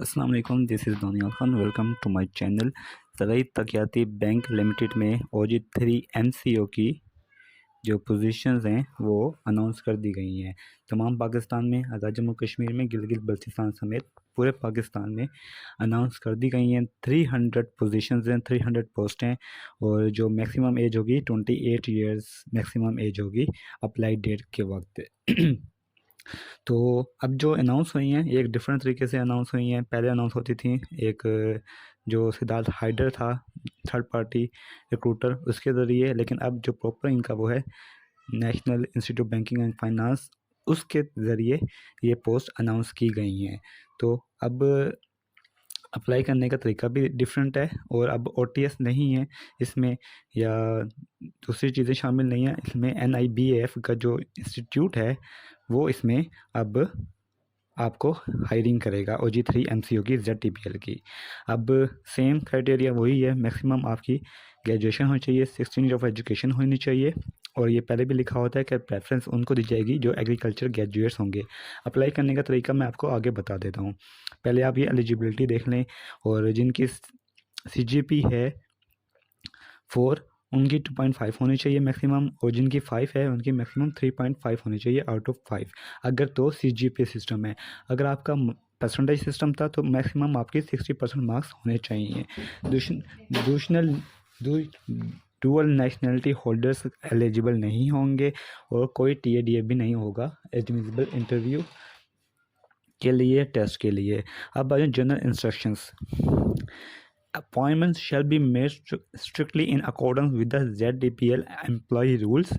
अस्सलाम वालेकुम, this is Daniyal Khan. Welcome to my channel. Zarai Taraqiati Bank Limited में OG3 MCO की जो पोजीशंस हैं वो अनाउंस कर दी गई हैं। तमाम पाकिस्तान में, आज़ाद जम्मू कश्मीर में, गिलगित बल्तिस्तान समेत पूरे पाकिस्तान में अनाउंस कर दी गई हैं। 300 पोजीशंस हैं, 300 पोस्ट हैं और जो मैक्सिमम एज होगी 28 इयर्स मैक्सिमम एज होगी अप्लाई डेट के वक्त। तो अब जो अनाउंस हुई हैं एक डिफरेंट तरीके से अनाउंस हुई हैं। पहले अनाउंस होती थी एक जो सिद्धार्थ हाइडर था, थर्ड पार्टी रिक्रूटर, उसके ज़रिए, लेकिन अब जो प्रॉपर इनका वो है national institute banking and finance, उसके ज़रिए ये पोस्ट अनाउंस की गई हैं। तो अब अप्लाई करने का तरीका भी डिफरेंट है और अब OTS नहीं है इसमें या दूसरी चीज़ें शामिल नहीं हैं इसमें। NIBAF का जो इंस्टीट्यूट है वो इसमें अब आपको हायरिंग करेगा OG3 MCO की ZTPL की। अब सेम क्राइटेरिया वही है, मैक्सिमम आपकी ग्रेजुएशन होनी चाहिए, 16 ईयर ऑफ एजुकेशन होनी चाहिए और ये पहले भी लिखा होता है कि प्रेफरेंस उनको दी जाएगी जो एग्रीकल्चर ग्रेजुएट्स होंगे। अप्लाई करने का तरीका मैं आपको आगे बता देता हूँ। पहले आप ये एलिजिबिलिटी देख लें और जिनकी CGP है 4 उनकी 2.5 होनी चाहिए मैक्सिमम और जिनकी 5 है उनकी मैक्सिमम 3.5 होनी चाहिए आउट ऑफ 5 अगर तो CGPA सिस्टम है। अगर आपका परसेंटेज सिस्टम था तो मैक्सिमम आपके 60% मार्क्स होने चाहिए। दूसनल डुअल नेशनलिटी होल्डर्स एलिजिबल नहीं होंगे और कोई TADA भी नहीं होगा एडमिसिबल इंटरव्यू के लिए, टेस्ट के लिए। अब आए general instructions. Appointments shall be made strictly in accordance with the ZDPL employee rules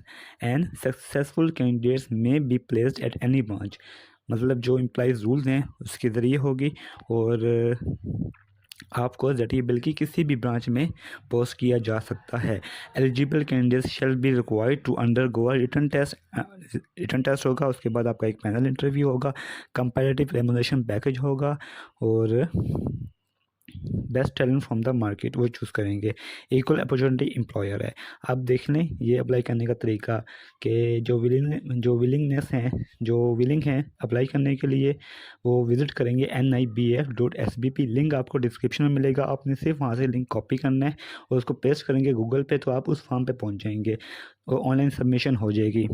and successful candidates may be placed at any branch। मतलब जो एम्प्लॉइज रूल्स हैं उसके ज़रिए होगी और आपको ZTPL की किसी भी ब्रांच में पोस्ट किया जा सकता है। Eligible candidates shall be required to undergo written test होगा, उसके बाद आपका एक पैनल इंटरव्यू होगा, कंपैरेटिव रेम्यूनरेशन पैकेज होगा और best talent from the market वो चूज़ करेंगे। इक्वल अपॉर्चुनिटी एम्प्लॉयर है। आप देख लें ये अप्लाई करने का तरीका कि जो विलिंग हैं अप्लाई करने के लिए वो विज़िट करेंगे NIBF.SBP। लिंक आपको डिस्क्रिप्शन में मिलेगा, आपने सिर्फ वहाँ से लिंक कॉपी करना है और उसको पेस्ट करेंगे गूगल पे तो आप उस फॉर्म पे पहुँच जाएंगे और ऑनलाइन सबमिशन हो जाएगी।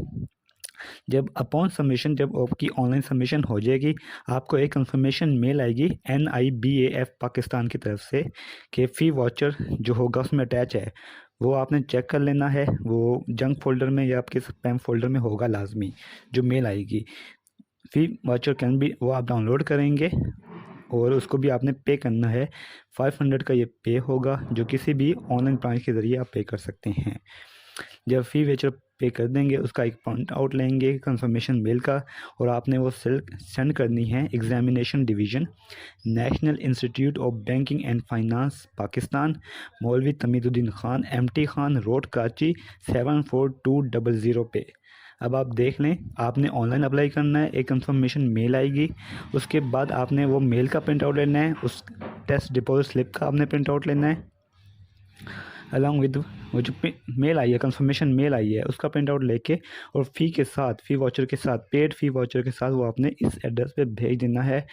जब आपकी ऑनलाइन सबमिशन हो जाएगी आपको एक कंफर्मेशन मेल आएगी NIBAF पाकिस्तान की तरफ से कि फ़ी वाउचर जो होगा उसमें अटैच है, वो आपने चेक कर लेना है। वो जंक फोल्डर में या आपके स्पैम फोल्डर में होगा लाजमी जो मेल आएगी। फ़ी वाउचर कैन बी वो आप डाउनलोड करेंगे और उसको भी आपने पे करना है। 500 का ये पे होगा जो किसी भी ऑनलाइन ब्रांच के ज़रिए आप पे कर सकते हैं। जब फ़ी वाउचर पे कर देंगे उसका एक प्रिंट आउट लेंगे कंफर्मेशन मेल का और आपने वो सेंड करनी है examination division, national institute of banking and finance Pakistan, मौलवी तमीदुद्दीन खान, MT खान रोड कराची 74200 पे। अब आप देख लें आपने ऑनलाइन अप्लाई करना है, एक कंफर्मेशन मेल आएगी, उसके बाद आपने वो मेल का प्रिंट आउट लेना है, उस टेस्ट डिपॉजिट स्लिप का आपने प्रिंट आउट लेना है अलॉन्ग विद वो जो मेल आई है कंफर्मेशन मेल आई है उसका प्रिंट आउट लेके और फ़ी वाउचर के साथ पेड फ़ी वाउचर के साथ वो आपने इस एड्रेस पे भेज देना है।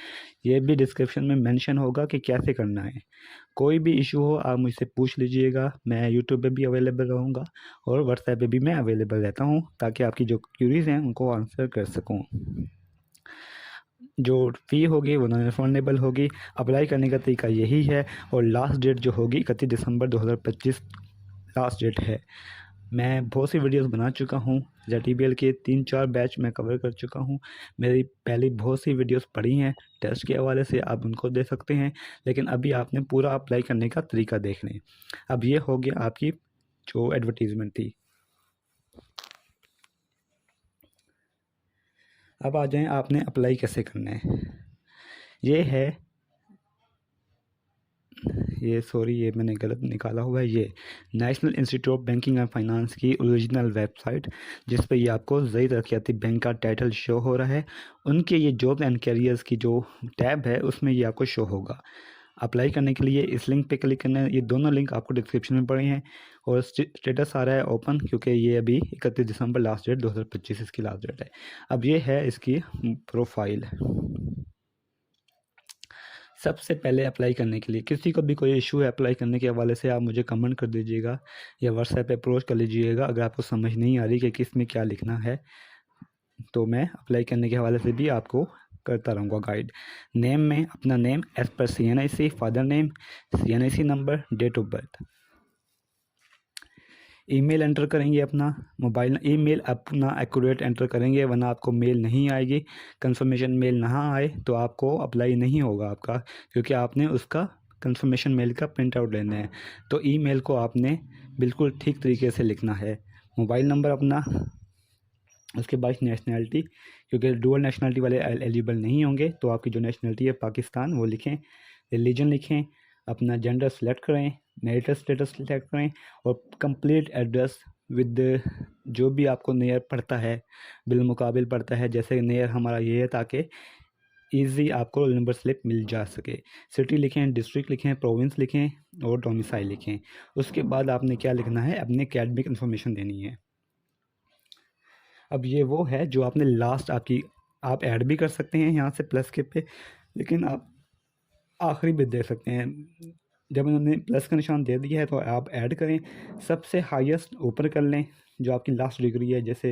ये भी डिस्क्रिप्शन में मेंशन होगा कि कैसे करना है। कोई भी इशू हो आप मुझसे पूछ लीजिएगा, मैं यूट्यूब पे भी अवेलेबल रहूँगा और व्हाट्सएप पे भी मैं अवेलेबल रहता हूँ ताकि आपकी जो क्यूरीज़ हैं उनको आंसर कर सकूँ। जो फ़ी होगी वो नॉन रिफंडेबल होगी। अप्लाई करने का तरीका यही है और लास्ट डेट जो होगी 31 दिसंबर 2025 लास्ट डेट है। मैं बहुत सी वीडियोस बना चुका हूँ, ZTPL के 3-4 बैच मैं कवर कर चुका हूँ। मेरी पहली बहुत सी वीडियोस पड़ी हैं टेस्ट के हवाले से, आप उनको देख सकते हैं, लेकिन अभी आपने पूरा अप्लाई करने का तरीका देख लें। अब ये हो गया आपकी जो एडवर्टीज़मेंट थी। अब आ जाएं आपने अप्लाई कैसे करना है। ये मैंने गलत निकाला हुआ है। ये national institute of banking and finance की ओरिजिनल वेबसाइट जिस पे ये आपको ज़राई तरक्याती बैंक का टाइटल शो हो रहा है, उनके ये जॉब एंड कैरियर्स की जो टैब है उसमें ये आपको शो होगा। अप्लाई करने के लिए इस लिंक पे क्लिक करना है। ये दोनों लिंक आपको डिस्क्रिप्शन में पड़े हैं और स्टेटस आ रहा है ओपन, क्योंकि ये अभी 31 दिसंबर लास्ट डेट 2025 इसकी लास्ट डेट है। अब ये है इसकी प्रोफाइल। सबसे पहले अप्लाई करने के लिए किसी को भी कोई इशू है अप्लाई करने के हवाले से, आप मुझे कमेंट कर दीजिएगा या व्हाट्सएप पे अप्रोच कर लीजिएगा। अगर आपको समझ नहीं आ रही कि किस में क्या लिखना है तो मैं अप्लाई करने के हवाले से भी आपको करता रहूँगा गाइड। नेम में अपना नेम एज़ पर CNIC, father name, CNIC number, date of birth. Email enter करेंगे अपना, मोबाइल ईमेल अपना एक्यूरेट एंटर करेंगे, वरना आपको मेल नहीं आएगी। कंफर्मेशन मेल ना आए तो आपको अप्लाई नहीं होगा आपका, क्योंकि आपने उसका कंफर्मेशन मेल का प्रिंट आउट लेना है। तो ईमेल को आपने बिल्कुल ठीक तरीके से लिखना है। मोबाइल नंबर अपना, उसके बाद नेशनैलिटी, क्योंकि डुअल नेशनैलिटी वाले एलिजिबल नहीं होंगे, तो आपकी जो नेशनैलिटी है पाकिस्तान वो लिखें। रिलीजन लिखें, अपना जेंडर सेलेक्ट करें, मैरिटल स्टेटस सेलेक्ट करें और कंप्लीट एड्रेस विद जो भी आपको नियर पड़ता है, बिलमुकाबिल पड़ता है। जैसे नियर हमारा ये है ताकि ईजी आपको रोल नंबर स्लिप मिल जा सके। सिटी लिखें, डिस्ट्रिक्ट लिखें, प्रोविंस लिखें और डोमिसाइल लिखें। उसके बाद आपने क्या लिखना है, अपनी अकेडमिक इन्फॉर्मेशन देनी है। अब ये वो है जो आपने लास्ट आपकी, आप ऐड भी कर सकते हैं यहाँ से प्लस के पे, लेकिन आप आखिरी भी दे सकते हैं। जब उन्होंने प्लस का निशान दे दिया है तो आप ऐड करें, सबसे हाईएस्ट ऊपर कर लें जो आपकी लास्ट डिग्री है। जैसे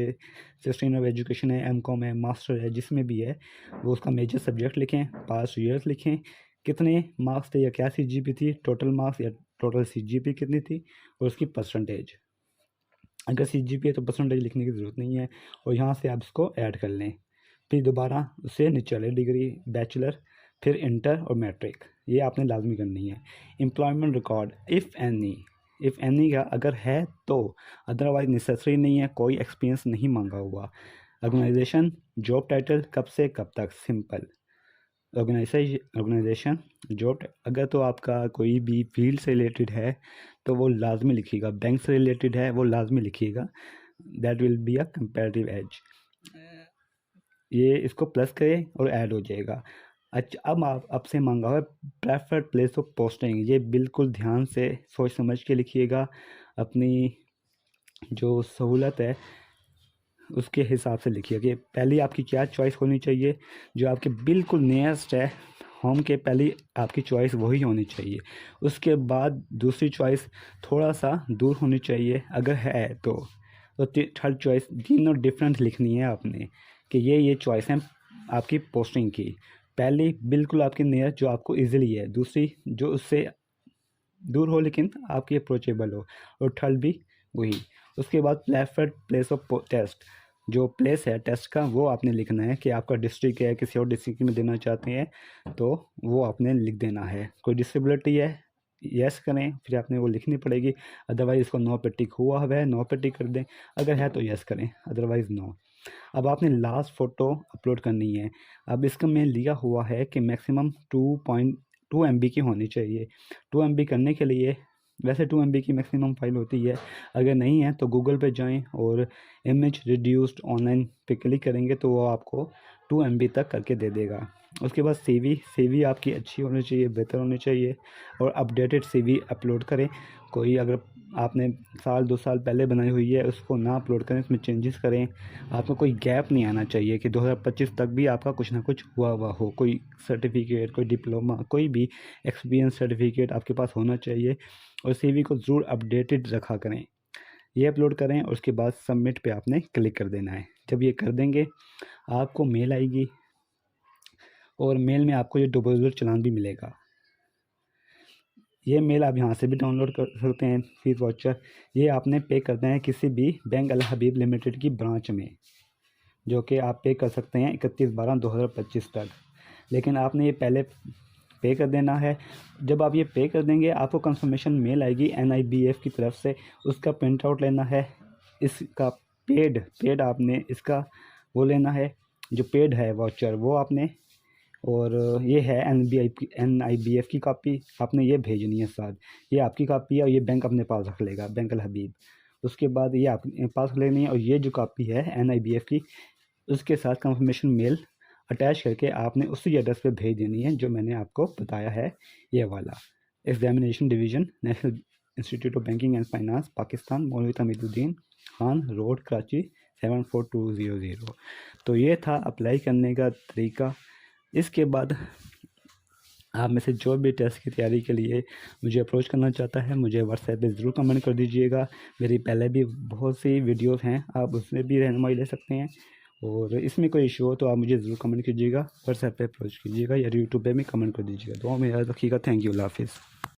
सिस्टम ऑफ एजुकेशन है, MCOM है, मास्टर है, जिसमें भी है वो उसका मेजर सब्जेक्ट लिखें, पास ईयर्स लिखें, कितने मार्क्स थे या क्या CGP थी, टोटल मार्क्स या टोटल CGP कितनी थी, और उसकी परसेंटेज। अगर CGP है तो परसेंटेज लिखने की ज़रूरत नहीं है, और यहाँ से आप इसको ऐड कर लें। फिर दोबारा उससे नीचे वाली डिग्री, बैचलर, फिर इंटर और मैट्रिक, ये आपने लाजमी करनी है। एम्प्लॉयमेंट रिकॉर्ड इफ़ एनी का अगर है तो, अदरवाइज नेसेसरी नहीं है, कोई एक्सपीरियंस नहीं मांगा हुआ। ऑर्गेनाइजेशन, जॉब टाइटल, कब से कब तक, सिंपल। ऑर्गेनाइजेशन, जॉब, अगर तो आपका कोई भी फील्ड से रिलेटेड है तो वो लाजमी लिखिएगा, बैंक से रिलेटेड है वो लाजमी लिखिएगा, that will be a comparative edge. ये इसको प्लस करें और ऐड हो जाएगा। अच्छा, अब आप आपसे मांगा हुआ है प्रेफर्ड प्लेस ऑफ पोस्टिंग, ये बिल्कुल ध्यान से सोच समझ के लिखिएगा। अपनी जो सहूलत है उसके हिसाब से लिखिए कि पहली आपकी क्या चॉइस होनी चाहिए, जो आपके बिल्कुल नियरेस्ट है होम के, पहली आपकी चॉइस वही होनी चाहिए। उसके बाद दूसरी चॉइस थोड़ा सा दूर होनी चाहिए अगर है तो थर्ड चॉइस, तीनों डिफरेंट लिखनी है आपने कि ये चॉइस है आपकी पोस्टिंग की। पहली बिल्कुल आपके नियर जो आपको इजीली है, दूसरी जो उससे दूर हो लेकिन आपकी अप्रोचेबल हो, और थर्ड भी वही। उसके बाद प्रेफर्ड प्लेस ऑफ टेस्ट, जो प्लेस है टेस्ट का वो आपने लिखना है कि आपका डिस्ट्रिक्ट है, किसी और डिस्ट्रिक्ट में देना चाहते हैं तो वो आपने लिख देना है। कोई डिसेबिलिटी है, यस करें, फिर आपने वो लिखनी पड़ेगी। अदरवाइज़ इसको नो पे टिक हुआ है, नो पे टिक कर दें, अगर है तो यस करें, अदरवाइज़ नो। अब आपने लास्ट फ़ोटो अपलोड करनी है। अब इसका मैं लिया हुआ है कि मैक्सिमम 2.2 MB की होनी चाहिए। 2 MB करने के लिए, वैसे 2 MB की मैक्सिमम फ़ाइल होती है, अगर नहीं है तो गूगल पे जाएं और इमेज रिड्यूस्ड ऑनलाइन पे क्लिक करेंगे तो वो आपको 2 MB तक करके दे देगा। उसके बाद CV आपकी अच्छी होनी चाहिए, बेहतर होनी चाहिए, और अपडेटेड CV अपलोड करें। कोई अगर आपने साल 2 साल पहले बनाई हुई है उसको ना अपलोड करें, उसमें चेंजेस करें। आपको कोई गैप नहीं आना चाहिए कि 2025 तक भी आपका कुछ ना कुछ हुआ हो, कोई सर्टिफिकेट, कोई डिप्लोमा, कोई भी एक्सपीरियंस सर्टिफिकेट आपके पास होना चाहिए। और CV को ज़रूर अपडेटेड रखा करें। ये अपलोड करें और उसके बाद सबमिट पे आपने क्लिक कर देना है। जब ये कर देंगे आपको मेल आएगी, और मेल में आपको ये डिपॉजिट चालान भी मिलेगा। ये मेल आप यहाँ से भी डाउनलोड कर सकते हैं, फीस वाउचर। ये आपने पे करना है किसी भी बैंक अल हबीब लिमिटेड की ब्रांच में, जो कि आप पे कर सकते हैं 31/12/2025 तक। लेकिन आपने ये पहले पे कर देना है। जब आप ये पे कर देंगे आपको कंफर्मेशन मेल आएगी NIBF की तरफ से, उसका प्रिंट आउट लेना है। इसका पेड आपने इसका वो लेना है, जो पेड है वाउचर वो आपने, और ये है NIBF की कॉपी आपने ये भेजनी है साथ। ये आपकी कॉपी है और ये बैंक अपने पास रख लेगा, बैंक अल हबीब। उसके बाद ये आपके पास रख लेनी है, और ये जो कॉपी है NIBF की उसके साथ कंफर्मेशन मेल अटैच करके आपने उसी एड्रेस पे भेज देनी है जो मैंने आपको बताया है, ये वाला। Examination division, national institute of banking and finance, Pakistan, मौलवी तमीदुद्दीन खान रोड, कराची 74200। तो ये था अप्लाई करने का तरीका। इसके बाद आप में से जो भी टेस्ट की तैयारी के लिए मुझे अप्रोच करना चाहता है, मुझे व्हाट्सएप पे ज़रूर कमेंट कर दीजिएगा। मेरी पहले भी बहुत सी वीडियोस हैं, आप उसमें भी रहनुमाई ले सकते हैं। और इसमें कोई इशू हो तो आप मुझे ज़रूर कमेंट कीजिएगा, व्हाट्सएप पे अप्रोच कीजिएगा या यूट्यूब पे भी कमेंट कर दीजिएगा। तो में याद रखिएगा। थैंक यू, अल्लाह हाफिज़।